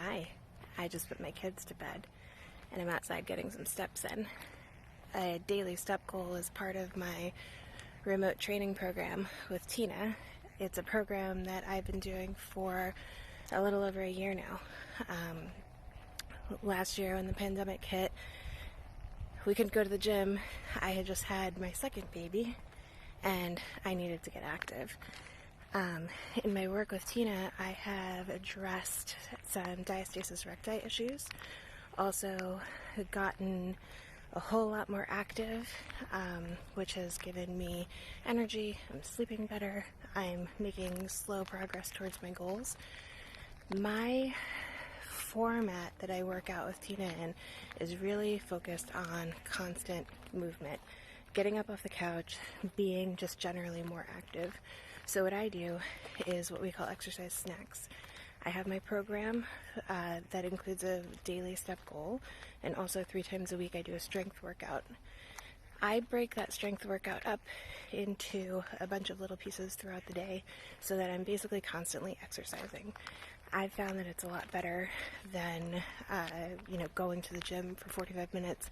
Hi, I just put my kids to bed and I'm outside getting some steps in. A daily step goal is part of my remote training program with Tina. It's a program that I've been doing for a little over a year now. Last year when the pandemic hit, we couldn't go to the gym. I had just had my second baby and I needed to get active. In my work with Tina, I have addressed some diastasis recti issues, also gotten a whole lot more active, which has given me energy. I'm sleeping better. I'm making slow progress towards my goals. My format that I work out with Tina in is really focused on constant movement, getting up off the couch, being just generally more active. So what I do is what we call exercise snacks. I have my program that includes a daily step goal, and also 3 times a week I do a strength workout. I break that strength workout up into a bunch of little pieces throughout the day so that I'm basically constantly exercising. I've found that it's a lot better than going to the gym for 45 minutes,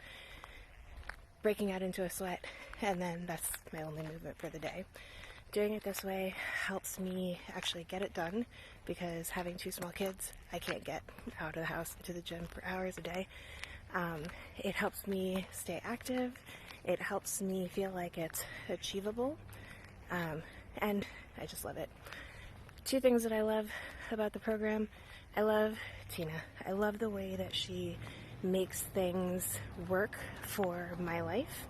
breaking out into a sweat, and then that's my only movement for the day. Doing it this way helps me actually get it done, because having 2 small kids, I can't get out of the house to the gym for hours a day. It helps me stay active. It helps me feel like it's achievable, and I just love it. 2 things that I love about the program. I love Tina. I love the way that she makes things work for my life.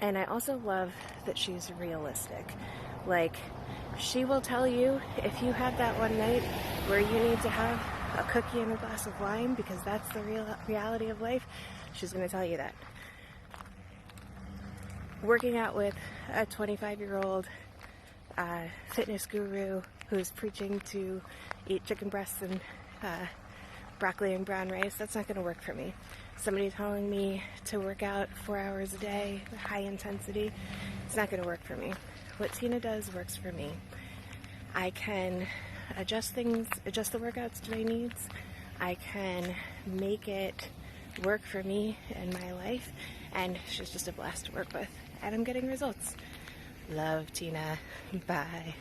And I also love that she's realistic. Like, she will tell you if you have that one night where you need to have a cookie and a glass of wine because that's the reality of life, she's going to tell you that. Working out with a 25-year-old fitness guru who's preaching to eat chicken breasts and broccoli and brown rice, that's not going to work for me. Somebody telling me to work out 4 hours a day, high intensity, it's not going to work for me. What Tina does works for me. I can adjust the workouts to my needs. I can make it work for me and my life, and she's just a blast to work with, and I'm getting results. Love Tina. Bye.